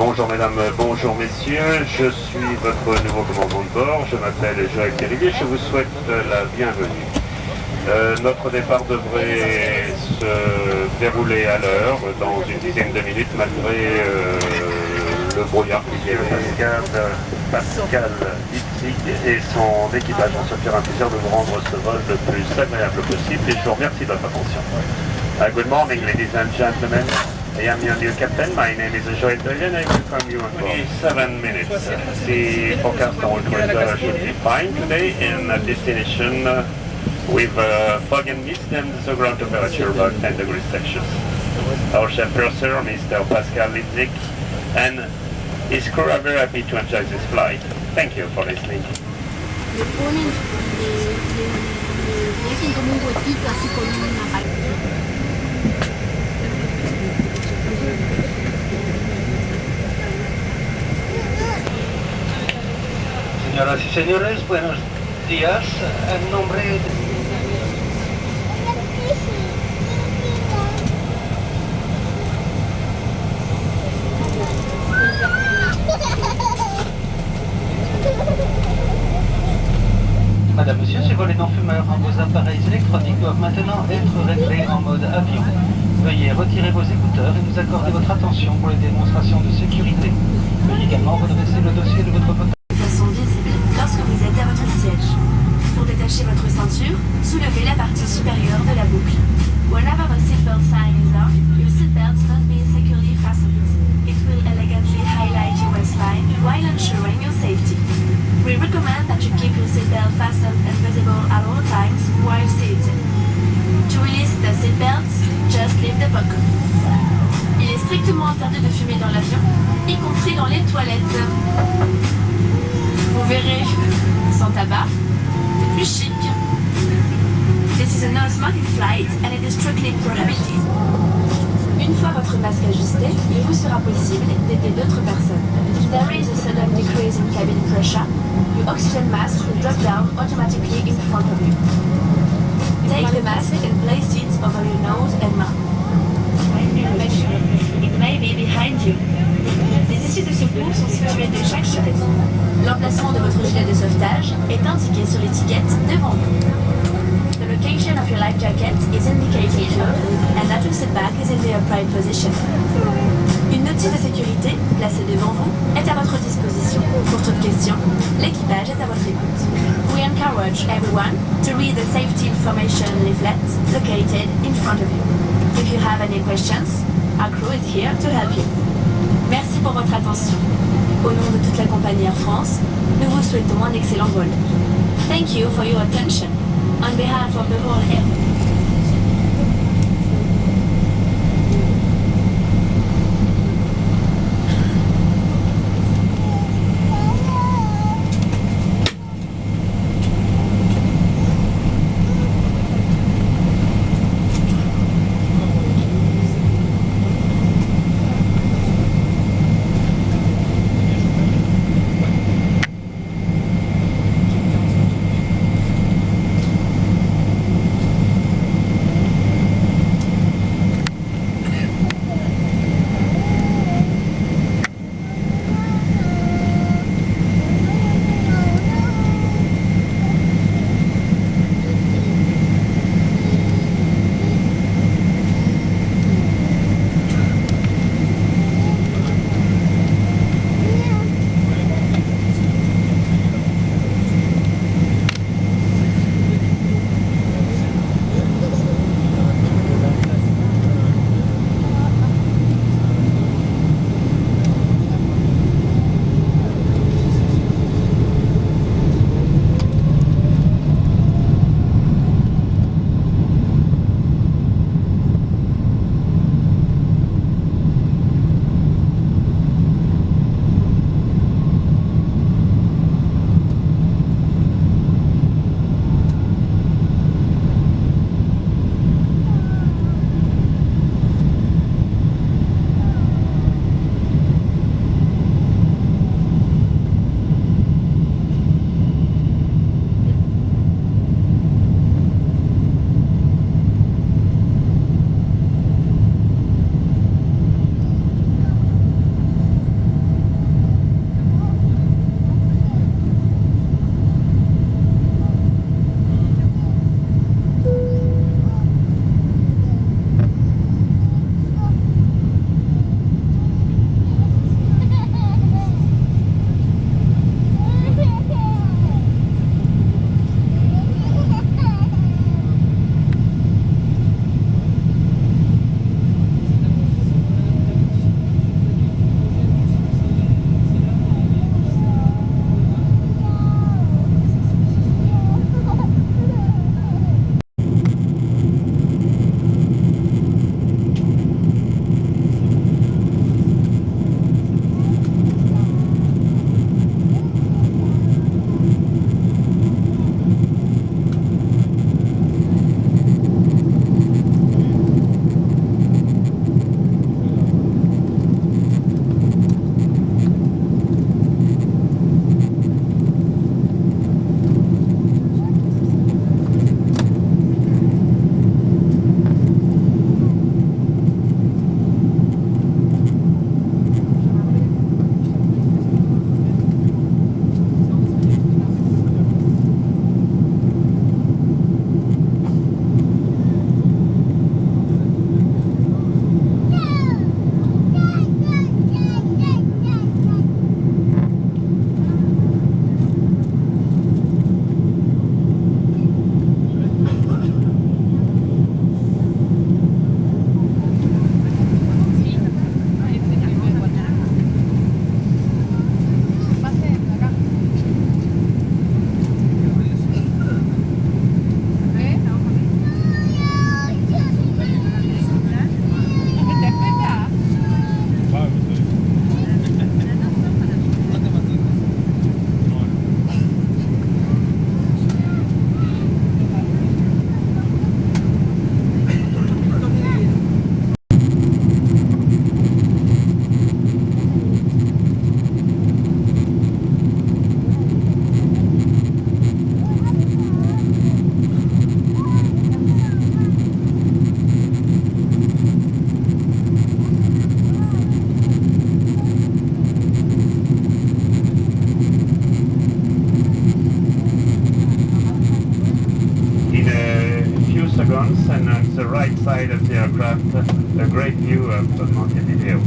Bonjour mesdames, bonjour messieurs, je suis votre nouveau commandant de bord, je m'appelle Joël Calibier, je vous souhaite la bienvenue. Notre départ devrait se dérouler à l'heure, dans une dizaine de minutes, malgré le brouillard qui est Pascal Dietrich et son équipage vont se faire un plaisir de vous rendre ce vol le plus agréable possible et je vous remercie de votre attention. Good morning ladies and gentlemen. I am your new captain. My name is Joël Calibier and I welcome you on board. 7 minutes. The forecast on weather should be fine today in a destination with fog and mist and the ground temperature about 10 degrees Celsius. Our chef purser, Mr. Pascal Dietrich, and his crew are very happy to enjoy this flight. Thank you for listening. Le ponen, le hacen como un huequito así con una parte. Señoras y señores, buenos días. En nombre de... Madame, Monsieur, ces volets non-fumeurs en vos appareils électroniques doivent maintenant être réglés en mode avion. Veuillez retirer vos écouteurs et nous accorder votre attention pour les démonstrations de sécurité. Veuillez également redresser le dossier de votre fauteuil. Sont visibles lorsque vous êtes à votre siège. Pour détacher votre ceinture, soulevez la partie supérieure de la boucle. Whenever the seatbelt sign is on, your seatbelt must be securely fastened. It will elegantly highlight your waistline while ensuring your safety. We recommend that you keep your seatbelt fastened and visible at all times while seated. To release the seatbelt, just leave the buckle. Il est strictement interdit de fumer dans l'avion, y compris dans les toilettes. Vous verrez, sans tabac, c'est plus chic. This is a no-smoking flight and it is strictly prohibited. Une fois votre masque ajusté, il vous sera possible d'aider d'autres personnes. If there is a sudden decrease in cabin pressure, your oxygen mask will drop down automatically in front of you. Take the mask and place it over your nose and mouth. It may be behind you. Les issues de secours sont situées de chaque chaise. L'emplacement de votre gilet de sauvetage est indiqué sur l'étiquette devant vous. The location of your life jacket is indicated here and that your seat back is in the upright position. Une notice de sécurité placée devant vous est à votre disposition. Pour toute question, l'équipage est à votre écoute. We encourage everyone to read the safety information leaflet located in front of you. If you have any questions, our crew is here to help you. Merci pour votre attention. Au nom de toute la compagnie Air France, nous vous souhaitons un excellent vol. Thank you for your attention. On behalf of the whole Air. guns, and on the right side of the aircraft, a great view of Montevideo.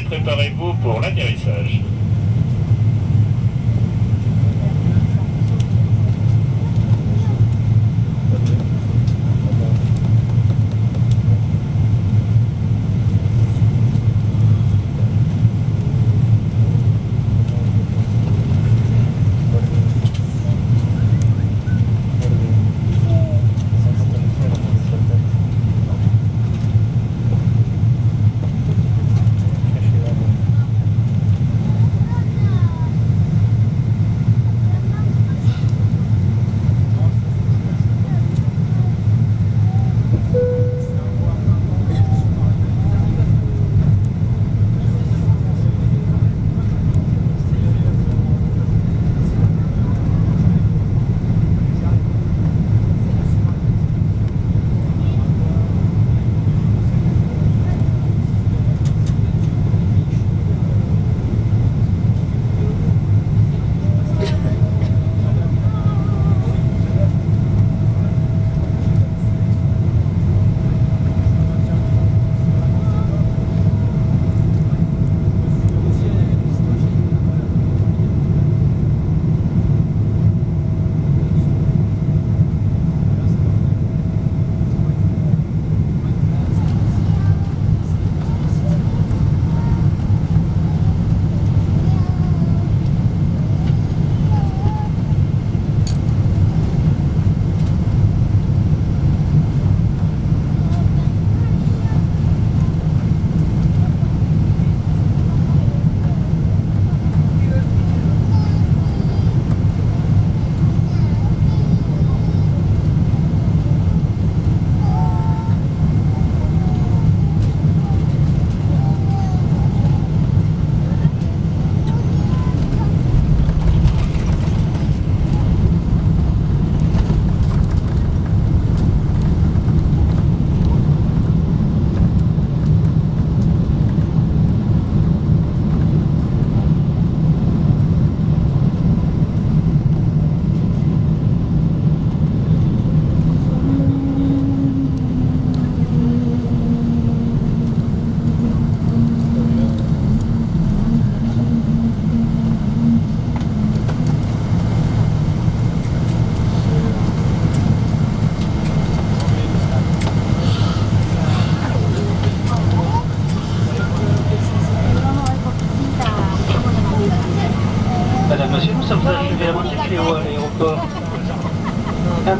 Préparez-vous pour l'atterrissage.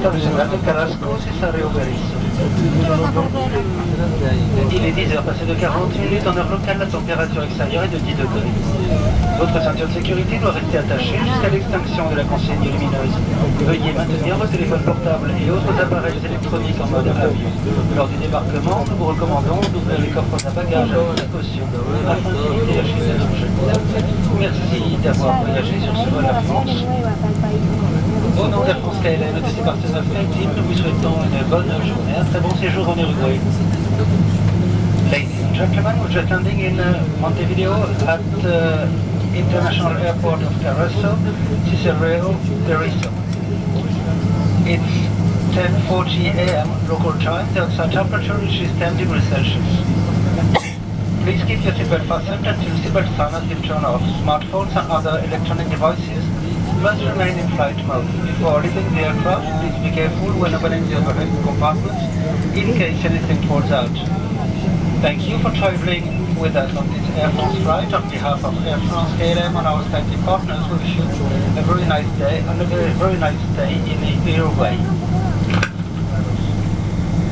internacional de Carrasco, Cesareo Berisso. Il est 10h passé de 40 minutes en heure locale, la température extérieure est de 10 degrés. Votre ceinture de sécurité doit rester attachée jusqu'à l'extinction de la consigne lumineuse. Veuillez maintenir vos téléphones portables et autres appareils électroniques en mode avion. Lors du débarquement, nous vous recommandons d'ouvrir les coffres à bagages avec précaution afin d'éviter la chute des objets. Merci d'avoir voyagé sur ce vol à France. Au nom d'Air France KLM et de ses partenaires maritimes, nous vous souhaitons une bonne journée, un très bon séjour en Uruguay. Ladies and gentlemen, we're just landing in Montevideo at the International Airport of Carrasco, Cesareo Berisso. It's 10:40 a.m. local time. The outside temperature is 10 degrees Celsius. Please keep your seatbelt fastened until the seatbelt sign has been turned off. Smartphones and other electronic devices must remain in flight mode. Before leaving the aircraft, please be careful when opening the overhead compartments in case anything falls out. Thank you for traveling with us on this Air France flight. On behalf of Air France KLM and our respective partners, we wish you a very nice day and a very nice stay in Uruguay.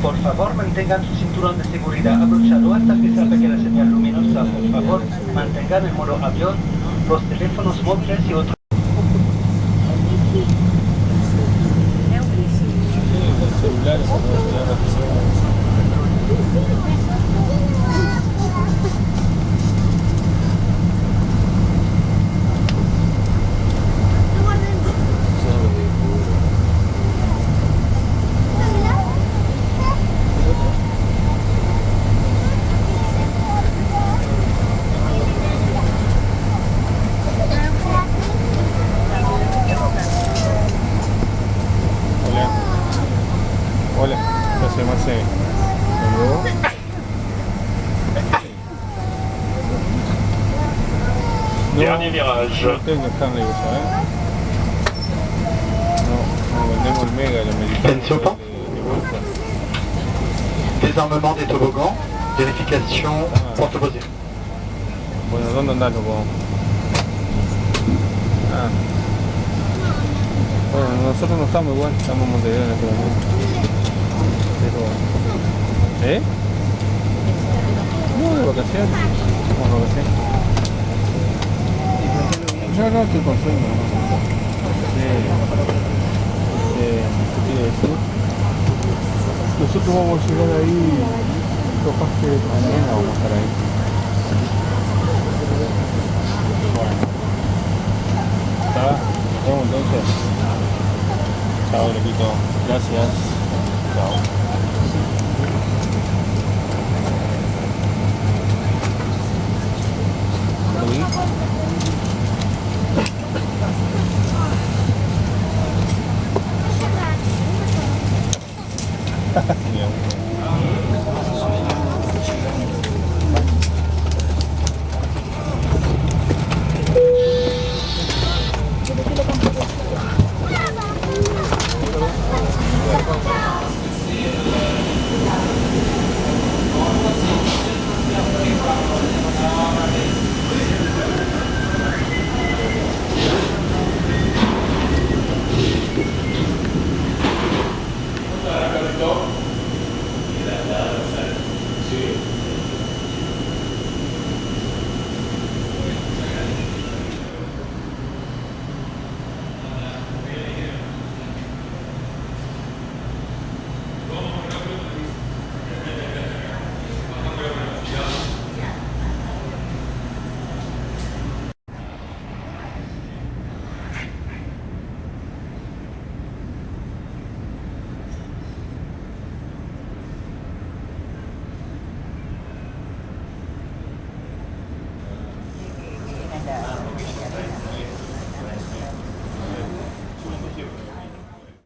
Por favor, mantengan su cinturón de seguridad abrochado hasta que se apague la señal luminosa. Por favor, mantengan el modo avión, los teléfonos móviles y otros. Hola, yo soy Marcelo. Dernier virage. No tengo carne de ¿sabes? No vendemos el mega, el americano. Attention pas. Désarmement des toboggans, vérification porte posée. Bueno, ¿dónde andás, loco? Ah. Bueno, nosotros no estamos igual, estamos en Montevideo en este momento. Pero... No, de vacaciones. Vamos de vacaciones. No, estoy con sueño. Nosotros vamos a llegar ahí, capaz que mañana vamos a estar ahí. Bueno. ¿Está? ¿Vamos entonces? Chao, loquito. Gracias. Chao.